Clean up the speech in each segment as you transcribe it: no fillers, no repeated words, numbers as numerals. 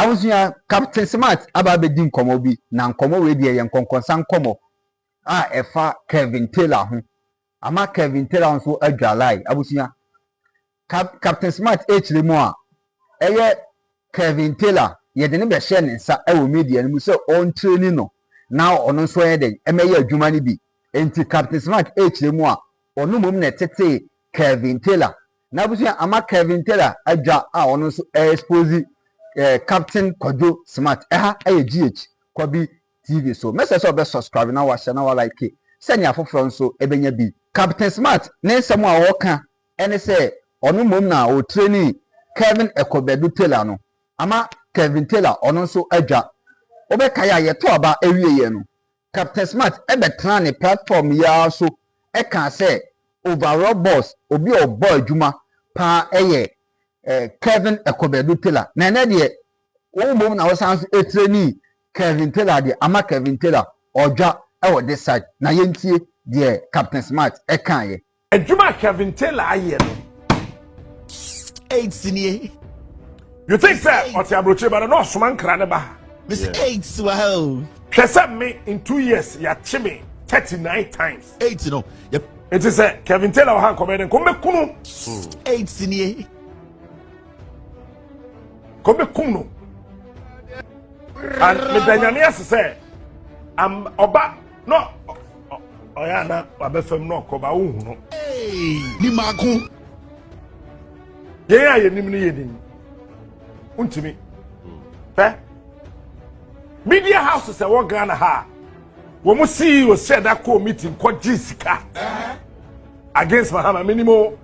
Awusia Captain Smart aba be din komo bi na nkomo we de ye nkonkonsa nkomo efa Kevin Taylor ho ama Kevin Taylor nso adwalai abusia Captain Smart echire mu a eye Kevin Taylor ye de ne be share ne nsa ewo media mu se on training no na ono nso ye de emeye adwuma ni bi enti Captain Smart echire mu a ono mom na tete Kevin Taylor na abusia ama Kevin Taylor adwa a ono nso expose Captain Kojo Smart aye GH Kwabi TV so message obe subscribe na wa share na wa like send ya foforo nso ebenya bi Captain Smart ne nsem a wo ka ene se onu mom na o training Kevin Ekobedu Taylor no ama Kevin Taylor ono nso adwa obe kaya ye to aba ewie ye no Captain Smart ebe tran ne platform ya so e kan se overall boss obi o boy adwuma pa eye Kevin Ekobedu Taylor na ene de wo mom na wo san so training Kevin Taylor de ama Kevin Taylor odwa e this side na yentie de Captain Smart e kan ye adwuma Kevin Taylor aye no 8 senior. You think sir oti abroche ba no soma nkra ne ba Mr. 8 wow. Hwese me in 2 years ya chime 39 times 8 no. Yep. It is Kevin Taylor han komeden ko me kunu 8 senior. Ko me kunu and me danyame asese am oba no oya na wabefem no ko ba wo hu no Ni maku. ye aye nim ne yedin untimi fe media houses e wo Ghana ha wo mo CEO said that call meeting ko Jessica against Mahama minimo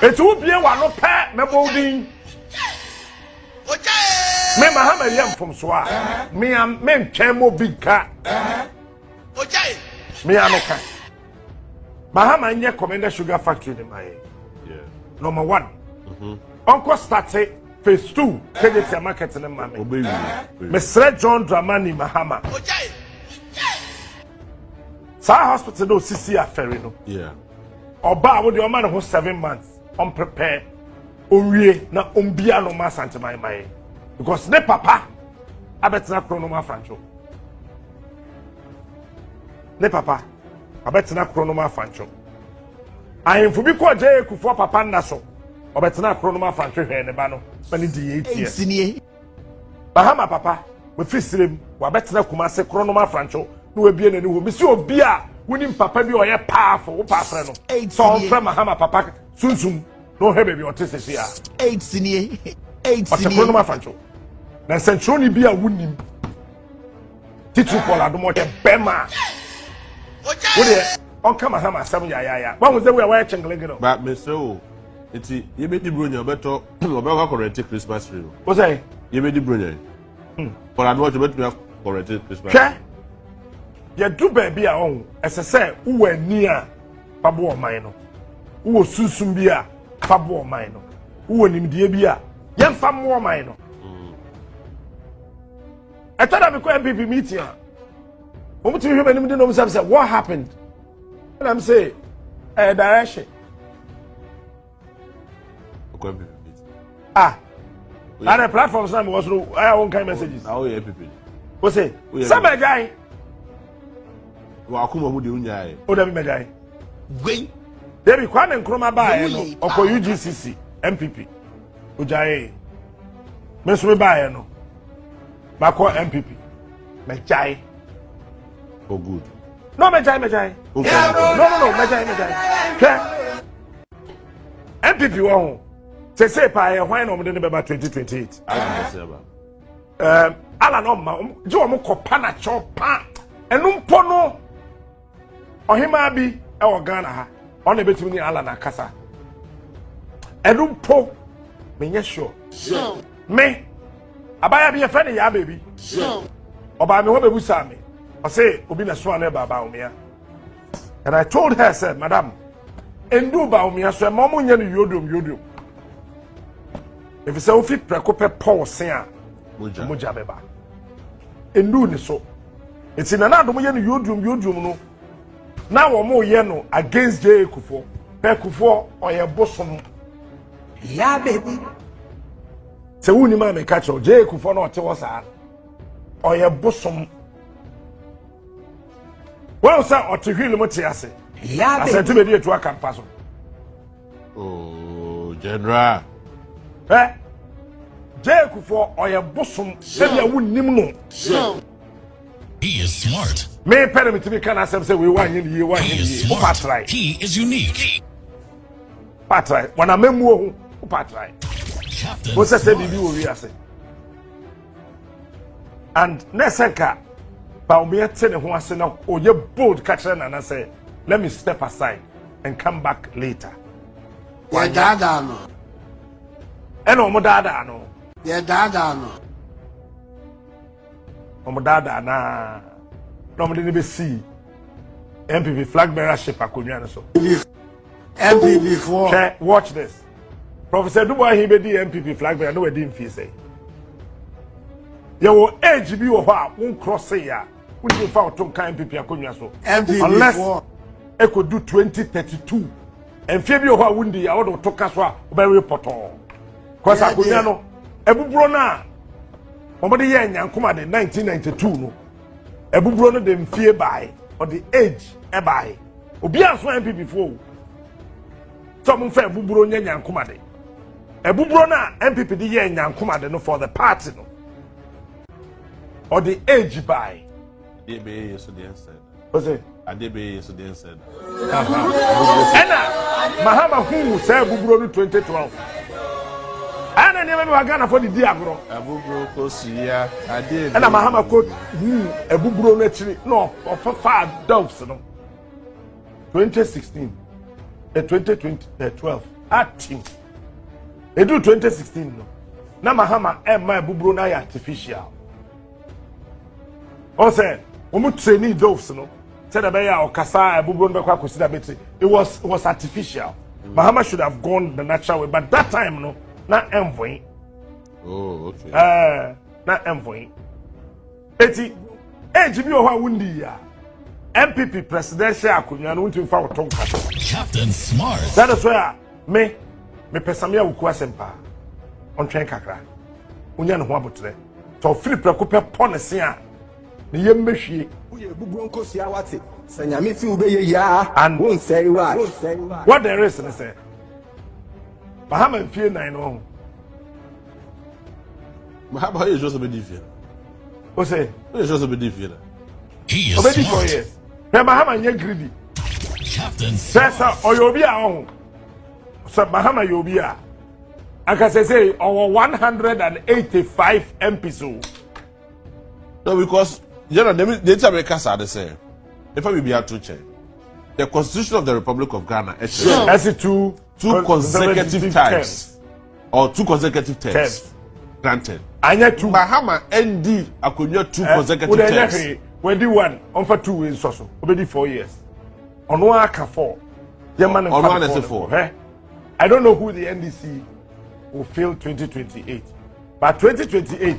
etu bie wa no pe me bolding me Mahama yam from so a me am me ntwen mo big ka me anoka Mahama nye Commander Sugar Factory de my number 1 Uncle started phase 2 KJT market in mama Mr. John Dramani Mahama Sa hospital no CC aferi no oba wo de o man ho 7 months on prepare owie na ombia no ma sante mai because ne papa abetina chronoma francho ne papa abetina chronoma francho ayemfu bi ko je ekufu papa nda so obetina chronoma francho hwe ne ba no mani di 8 years Bahama papa we fisirem wa betina kuma se chronoma francho no we bie nani ho mi si obi a woni papa bi oye powerful wo pa afre no so from Bahama papa sunsun no he baby otese ya 8 senior 8 senior chronoma francho na centroni bi a wonim titu pola do mo de bema wo de on kama Bahama 7 ya wa wo ze we wa chenglege no ba me so eti ye be di bronya beto obekwa correct Christmas tree wo say ye be di bronya pola do mo beto correct Christmas ye do baby a on esese wo ani a pabo oman no wo susum bi a pabo oman no wo nimdie bi a ye mfa mo oman no etada me ko MPP meeting a omuti hwe manim de no say what happened and I'm say direction ko MPP meeting and the platforms now was no I won't kind messages how you MPP what say some guy wa akuma mu de unya e o da bi megai Wait. Debi Kwame Nkrumah ba e no oko UGCC MPP ojaye me so ba e no mako MPP mejai oh good no mejai no mejai ke MPP wo ho se pa e hwan no mo de ne be ba 2028 ala no ma je wo mo kopa na chopa enum po no ohima bi e wo Ghana ha ona betimi ni ala na kasa enum po me nye sure me abaya bi e fe ne ya baby oba me ho bebu sa me o say obi na so na baba umia and I told her said madam endu ba umia so ma mo nya no yodom if say o fit prekope Paul sen a moja beba endu ni so enti na adom ye no yodum no na wo mo ye no against J Kufo pe Kufo oye bosom Yeah baby Se wuni ma me catch o Jay Kufo no te wasa. Oye bosom. Well sir o te hwile mo te ase. Yeah, ase te be die to akampa so. Oh, General. Jay Kufo oye bosom se bia wunnim no. He is smart. Me pere me timi kana asem se we wan ye He is smart. He is unique. Patrai. Wana memu o patrai. Captain What's that say Smart. bibi wo wi ase. And neseka ba o me te ne ho ase na o ye bold catch na say let me step aside and come back later. Yeah, dada no. And o mo dada no. Yeah, dada no. O mo dada na. No mo dey be see. MPP flag bearer ship akonwa no so. MPP4. Okay, watch this. Professor Dubois he be the MPP flag bearer no we dey feel say. You will age bi wo ha won cross ya. Won dey fa oton kan MPP akonwa so. Unless MPP4. e could do 2032. And fear bi wo ha won dey ya wo do to ka so a wo be report. Cause Yeah, akonwa yeah. no ebuburo na omo dey ye nyankoma de 1992 no. Ebuburo no dem fie by or the age e by. Obi aso MPP4. Some fair buburo nya nyankoma de. Ebuburo na MPP de ye nyankoma de no for the party no. Or the age by. Adebe yesterday said. What's it? Adebe yesterday said. Ena Mahama hu say buburo no 2012. Ana ne me Ghana for the di agro. Abubro Kosia. Adebe. Ena Mahama ko hu ebuburo no akiri no of 5 doves no. 2016. 2012 acting. They do 2016 no. Na Mahama my buburo na artificial. O say, omu trainee doves no. Said about or kasa buburo no kwa consider better. It was artificial. Mahama should have gone the natural way, but that time no, na envoy. Oh, okay. Na envoy. Eti, age bi o ha wundi ya. MPP presidential akonwa no unti fa oton kasa. Captain Smart. That is where me pesamia wuku asempa on train kakra unya ne ho abotre to Philip Rakope policy a ne yemmehwie Uye bubro nkosi awate. Sanyame fi ubeye ya. And Won say why? what there is ne say Bahama fie nine no How is just a bit different? o say It's just a bit different. He is obedi for smart. years na Bahama nye greedy Captain Smart. sesa oyobi a ho so Bahama yobi a aka say our 185 MPs. No, because you know, the Americans are the same. If I will be out to check, the Constitution of the Republic of Ghana, As it two consecutive times or two consecutive terms Terms. granted. anya two Bahama ND akonya two consecutive terms. we do one on for 2 years so obedi 4 years Onua aka 4 German Onua na say 4. I don't know who the NDC will fill 2028 but 2028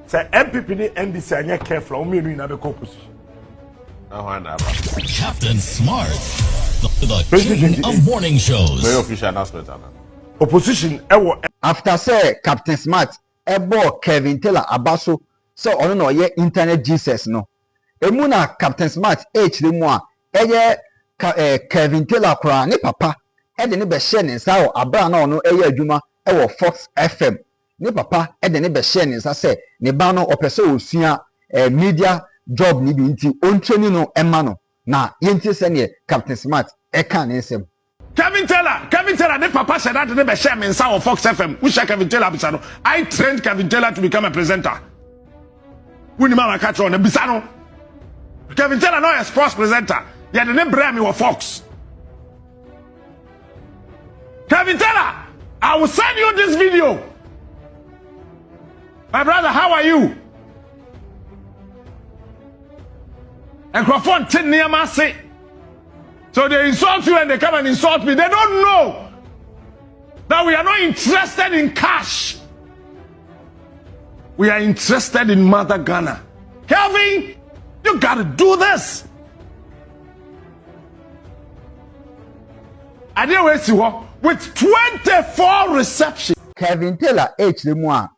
say MPP ni NDC anya careful o me no na be position Captain Smart. The king of morning shows. Very official announcement, Anna. opposition ewo after say Captain Smart ebo Kevin Taylor abaso so ono no ye internet Jesus no emu na Captain Smart HD mu a eye Kevin Taylor kora ne papa e de ne be share ne nsa o abra na ono eye adwuma e wo Fox FM ne papa e de ne be share ne nsa say ne ba no opese osua media job ni bi nti ontreni no ema no na yenti se ne Captain Smart e kan ne nsem Kevin Taylor ne papa said that ne be share me nsa on Fox FM who share Kevin Taylor bisano I trained Kevin Taylor to become a presenter who ni ma catch on bisano Kevin Taylor no a sports presenter ya de ne bra me on Fox Kevin Taylor I will send you this video my brother how are you microphone tin near my say so they insult you and they come and insult me. They don't know that we are not interested in cash. We are interested in Mother Ghana. Kelvin, you got to do this. I didn't waste you with 24 receptions. Kevin Taylor mu a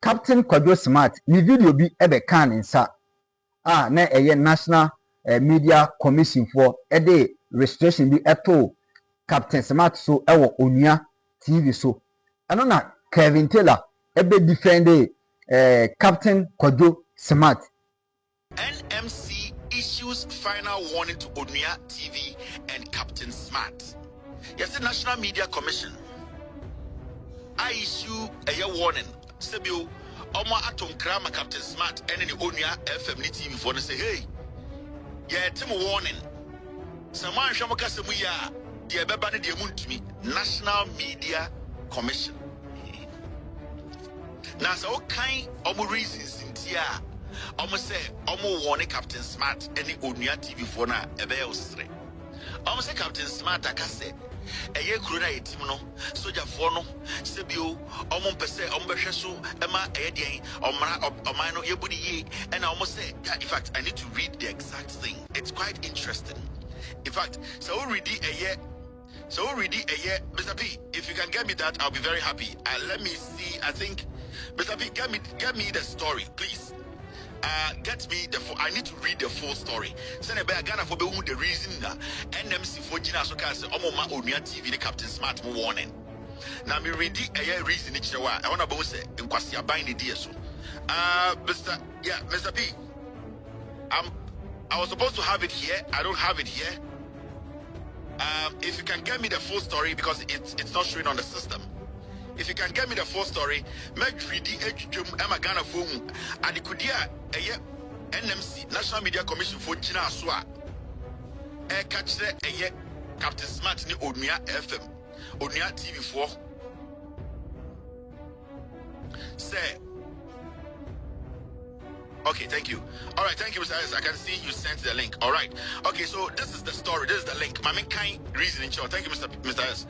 Captain Kwadwo Smart ni video bi ebe kan nsa na eye National Media Commission for de registration bi eto Captain Smart so ewo Onua TV so ano na Kevin Taylor ebe defend Captain Kwadwo Smart. NMC issues final warning to Onua TV and Captain Smart. Yes, the National Media Commission. I issue a warning. Sebio, Omo Atom Krama Captain Smart and any Onua FM TV for say, hey, yeah, Tim warning. Saman Shamoka Samuya, the Ababani de Muntumi, National Media Commission. Now, so kind of reasons in Tia. Almost say, almost warning Captain Smart any Onua TV for na ebe ostre. Almost say Captain Smart akase. Eye kuro na yetim no, soja for no, sebio, almost pese, almost so, ema eye den, omra no yebudi ye, and almost say, yeah, in fact, I need to read the exact thing. It's quite interesting. In fact, so read it a year. So read it a year, Mr. P. If you can get me that, I'll be very happy. Let me see. I think, Mr. P, get me the story, please. Get me I need to read the full story. Send a bag Ghana for the reason NMC for Gina so can say Omoma Onua TV the Captain Smart warning. Now me read a reason each I want to say in Kwasia buying the dear so. Mr. P. I was supposed to have it here. I don't have it here. If you can get me the full story because it's not showing on the system. If you can get me the full story, make read the Emma Ghana phone and the Kudia NMC National Media Commission for Gina Swa. Catch the Captain Smart ni Onua FM, Onua TV4. Say. Okay, thank you. All right, thank you, Mr. S. I can see you sent the link. All right. Okay, so this is the story. This is the link. My main kind reasoning. Thank you, Mr. S.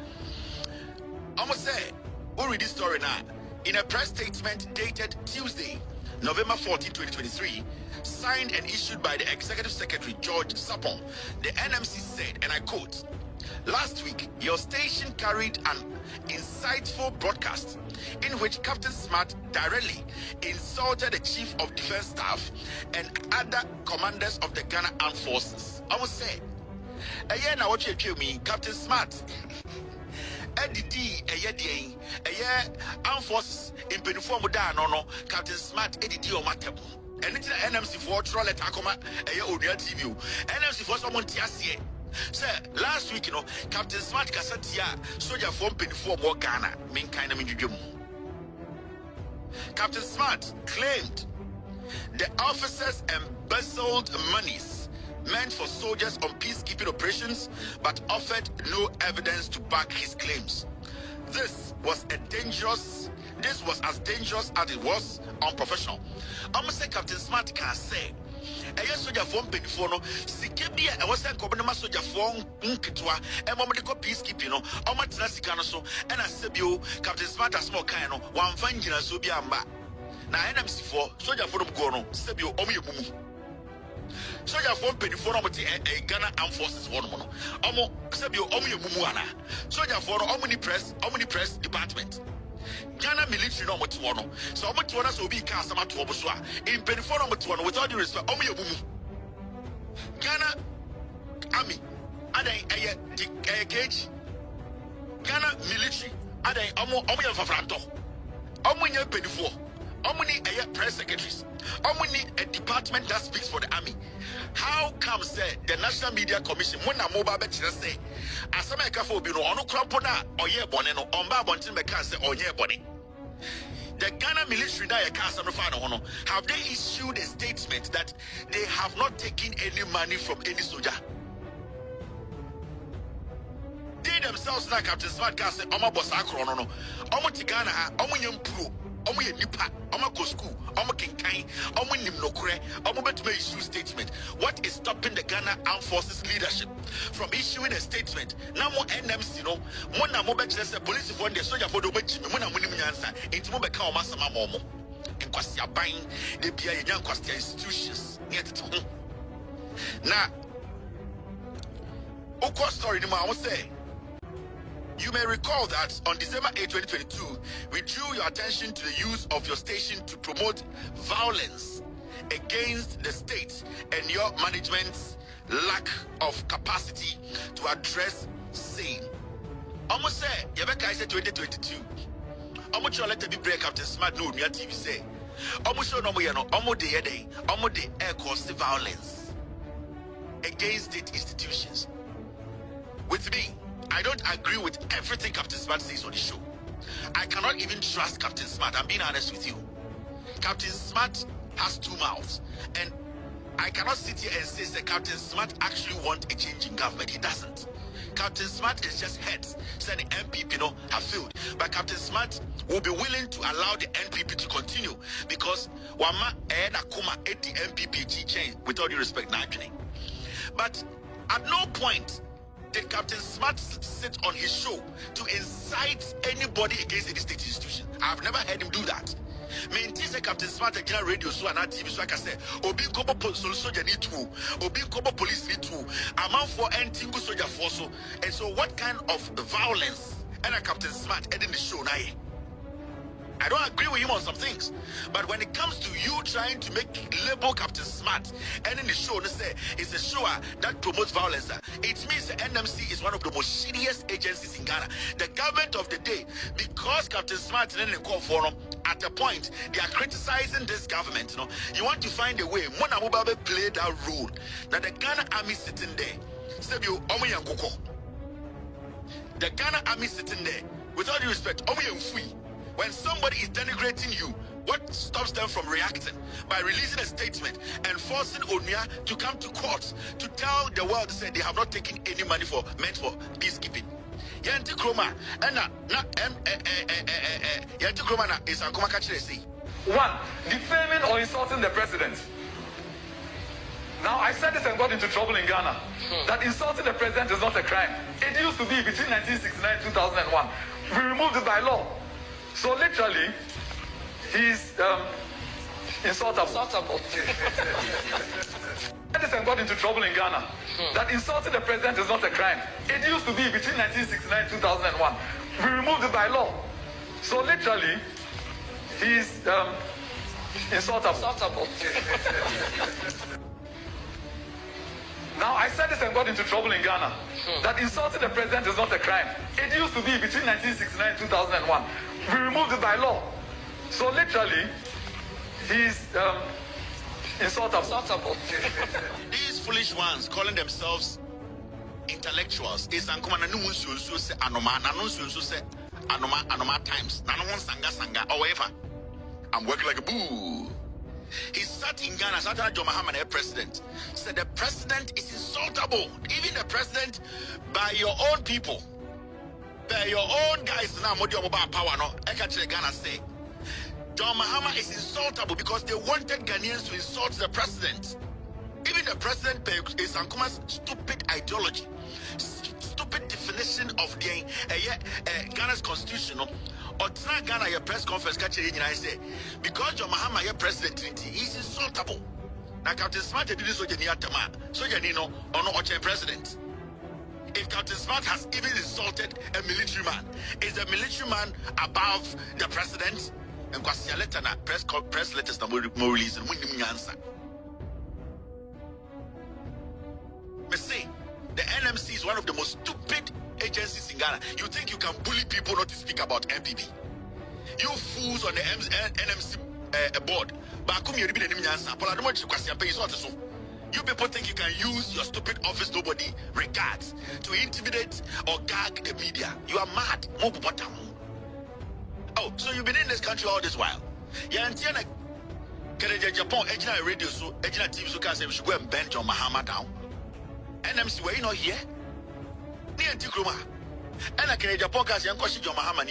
I'm gonna say. We'll read this story now. In a press statement dated Tuesday, November 14, 2023, signed and issued by the Executive Secretary George Sapon, the NMC said, and I quote, "Last week, your station carried an insightful broadcast in which Captain Smart directly insulted the Chief of Defense Staff and other commanders of the Ghana Armed Forces." I must say, now what you tell me, Captain Smart. Edidi armed forces in Peniform da no Captain Smart edidi o matem anything NMC for troll let akoma Onua TV NMC for someone tiasie say last week Captain Smart kasatia soldier from Peniform or Ghana main kind of indwedwem. Captain Smart claimed the officers embezzled monies meant for soldiers on peacekeeping operations, but offered no evidence to back his claims. This was as dangerous as it was unprofessional. I'm gonna say Captain Smart can say, soldier from Peniform, Sikibia, I was saying, Cobanama soldier from Unkitwa, and Momadico peacekeeping, Omatinasicano, and I said, Captain Smart, a small kind of one fine Subiamba. Now, NMC4, soldier from Gono, Sebio, Omiabumu. Soldier from Peniform, a Ghana Armed Forces one mono. Omo Sebio Omu Mumuana. Soldier for Omni Press Department. Ghana military no motuano. So Omotuana so be Kasama to Obuswa. In Peniform Motuano, with all due respect, Omu Mumu. Ghana Army. Ada a cage. Ghana military. Ada Omu Fafranto. Omu Peniform. Omuni a press secretaries. Omuni a department that speaks for the army. How come say the National Media Commission when a mobile bet say as some for bino ono crampona or ye boneno on babontin meka say or ye boni. The Ghana military have they issued a statement that they have not taken any money from any soldier? They themselves like Captain Smart can say Oma Bosakro no Omo Tigana Omo Yempro Omo Nipa, Omo Kosku, Omo Kinkai, Omo Nimnokure, Omo Betume issue statement. What is stopping the Ghana Armed Forces leadership from issuing a statement? Now more NMC no, Mona Mobile police for the soldier for the Jimmy, Mona Munimansa, into Mobile Masama Momo, and Kwasia buying the Bia Young Kwastia institutions near the home. Now, Oko story, I will say. You may recall that on December 8, 2022, we drew your attention to the use of your station to promote violence against the state and your management's lack of capacity to address same. Almost say, Yabeka said 2022. Almost your letter be break Captain Smart no near TV say. Almost show no more, almost the day, almost the air cost violence against state institutions. With me, I don't agree with everything Captain Smart says on the show. I cannot even trust Captain Smart. I'm being honest with you. Captain Smart has two mouths. And I cannot sit here and say that Captain Smart actually wants a change in government. He doesn't. Captain Smart is just heads saying the NPP have failed. But Captain Smart will be willing to allow the NPP to continue because Wama Ena Kuma at the NPP change with all due respect, Najini. But at no point did Captain Smart sit on his show to incite anybody against any state institution. I've never heard him do that. Maintain say Captain Smart a general radio so and TV so I can say Obi Kobo soldier need to Obi Kobo police need to amount for anti soldier force so and so what kind of violence and a Captain Smart ending the show now? I don't agree with him on some things, but when it comes to you trying to make label Captain Smart and in the show, they say it's a show that promotes violence. It means the NMC is one of the most shittiest agencies in Ghana. The government of the day, because Captain Smart in the call forum, at a point they are criticizing this government. You want to find a way. Mona Mubabe played that role. Now the Ghana army sitting there, the Ghana army sitting there, with all due respect, when somebody is denigrating you, what stops them from reacting? By releasing a statement and forcing Onua to come to court to tell the world that they have not taken any money meant for peacekeeping. Yanti Kroma, Yanti Kroma is Ankoma Kachire say. 1. Defaming or insulting the president. Now, I said this and got into trouble in Ghana. That insulting the president is not a crime. It used to be between 1969 and 2001. We removed it by law. So literally, he's insultable. This and got into trouble in Ghana. That insulting the president is not a crime. It used to be between 1969 and 2001. We removed it by law. So literally, he's insultable. Now, I said this and got into trouble in Ghana. That insulting the president is not a crime. It used to be between 1969 and 2001. We removed it by law. So literally, he's insultable. These foolish ones calling themselves intellectuals is anoma times. Sanga or whatever. I'm working like a boo. He sat in Ghana, Satana John Mahama, the president, said the president is insultable. Even the president by your own people. By your own guys now, power no. Ghana say John Mahama is insultable because they wanted Ghanaians to insult the president. Even the president is Ankuma's stupid ideology, stupid definition of the Ghana's constitution. Or Ghana your press conference I say because John Mahama your president he's insultable. Now Captain Smart did this so you know or no president. If Captain Smart has even insulted a military man, is the military man above the president? And press letters more release and win him answer. But say the NMC is one of the most stupid agencies in Ghana. You think you can bully people not to speak about MPP? You fools on the NMC board. You people think you can use your stupid office nobody regards to intimidate or gag the media. You are mad. Oh, so you've been in this country all this while. Yeah, and Japan, radio so TV so can say we should go and bend John Mahama down. NMC, were you not here? And I can Japan can say John Mahama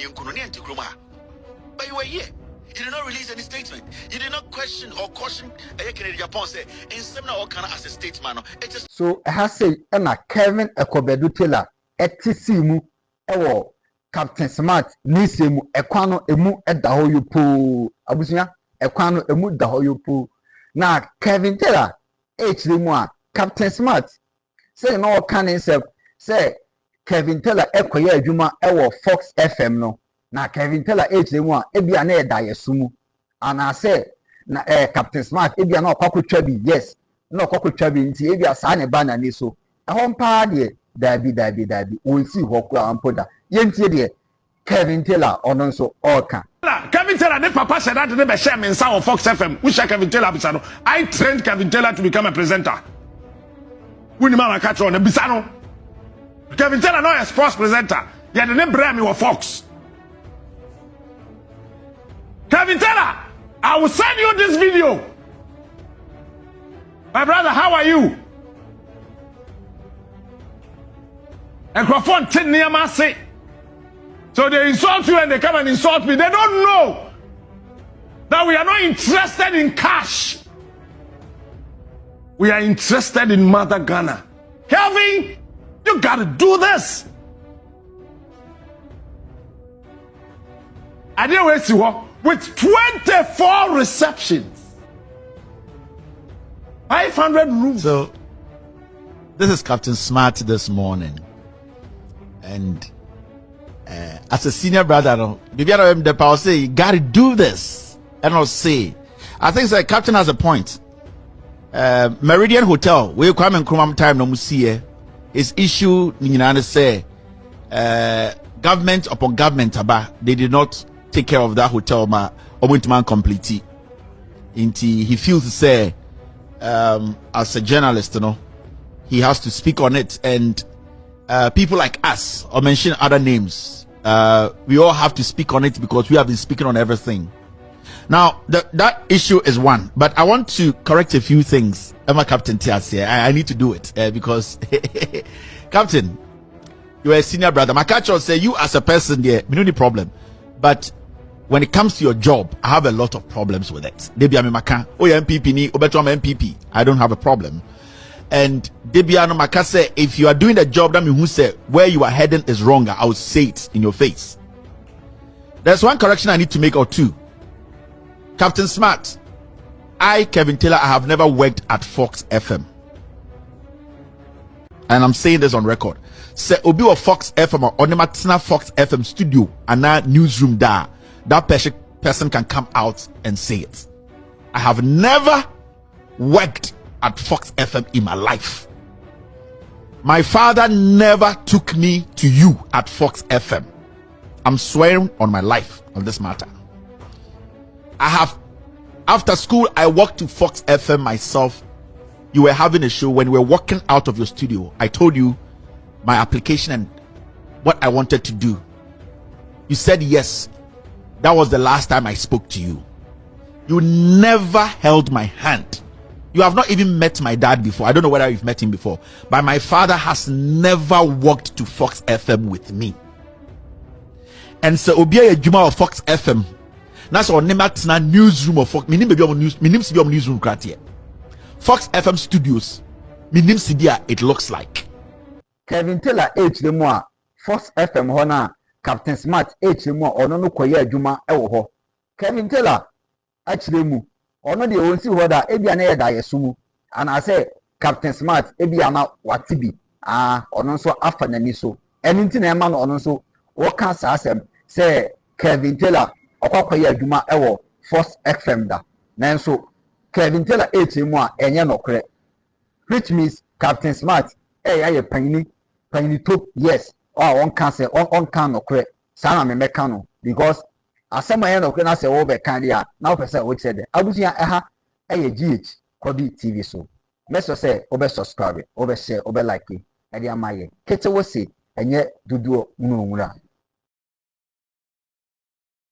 but you were here. You did not release any statement. You did not question or caution Japan say in seminar or kind as a statesman. It just so I have say Kevin Ekobedu Taylor etisimu ewo Captain Smart nisemu ekwano emu edaho yopo abusunya ekwano emu daho yopo na Kevin Taylor echiremu a Captain Smart say no can himself say Kevin Taylor ekoye adwuma ewo Fox FM no na Kevin Taylor ejire mu a ebia na eda yesumu ana say na Captain Smart ebia na okwakotwa bi yes na okwakotwa bi nti ebia saa ne ba na ni so ehon pa de dabi wonsi hokwa ampoda yentie de Kevin Taylor ono nso oka Kevin Taylor, the papa said that they share me in South Fox FM. Which Kevin Taylor Bisano. I trained Kevin Taylor to become a presenter. When the man catch on the Bisano. Kevin Taylor not a sports presenter. Yeah, the name brand me was Fox. Kevin Taylor, I will send you this video. My brother, how are you? Microphone 10 near my say. So they insult you and they come and insult me. They don't know that we are not interested in cash. We are interested in Mother Ghana. Kelvin, you gotta do this. I didn't waste you with 24 receptions, 500 rooms. So, this is Captain Smart this morning. And as a senior brother, maybe I'll say, you gotta do this. And I'll say, I think the captain has a point. Meridian Hotel, where you come and come time no musie, is issue in say government upon government they did not take care of that hotel man completely. He feels to say as a journalist, you know, he has to speak on it, and people like us or mention other names. We all have to speak on it because we have been speaking on everything. Now, that issue is one, but I want to correct a few things. Emma Captain Tias here. I need to do it because, Captain, you are a senior brother. My catch will say you as a person there, we don't need problem. But when it comes to your job, I have a lot of problems with it. Debiano Maka, oh yeah, MPP ni, Obetom MPP. I don't have a problem. And Debiano Maka say, if you are doing the job, that means who say where you are heading is wrong. I will say it in your face. There's one correction I need to make or two. Captain Smart, Kevin Taylor, I have never worked at Fox FM. And I'm saying this on record. Say Obi or Fox FM or Onimatina Fox FM studio and that newsroom there, that person can come out and say it. I have never worked at Fox FM in my life. My father never took me to you at Fox FM. I'm swearing on my life on this matter. After school, I walked to Fox FM myself. You were having a show. When we were walking out of your studio, I told you my application and what I wanted to do. You said yes. That was the last time I spoke to you. You never held my hand. You have not even met my dad before. I don't know whether you've met him before, but my father has never walked to Fox FM with me. And so Obia Juma of Fox FM. That's our Nematina newsroom of Fox. Minim newsroom kratia. Fox FM studios. Minim Sibia it looks like. Kevin Taylor H the more Fox FM hona Captain Smart H the more ono no koye adwuma ewo ho. Kevin Taylor actually mu ono de won si ho da ebia na yeda yesumu. And I say Captain Smart ebia na watibi ono so afa nani so. Eni na ema no ono so wo kan sa asem say Kevin Taylor okwakoye adwuma ewo Fox FM da. Nanso Kevin Taylor mu a enye nokre, which means Captain Smart aye panini top yes on can say on can nokre sana me meka no because asema ye nokre na say wo be kan dia na person wo said abusia eha aye GH Kobi TV so meso say obe subscribe obe share obe like e dey amaye kete wo say enye duduo nwura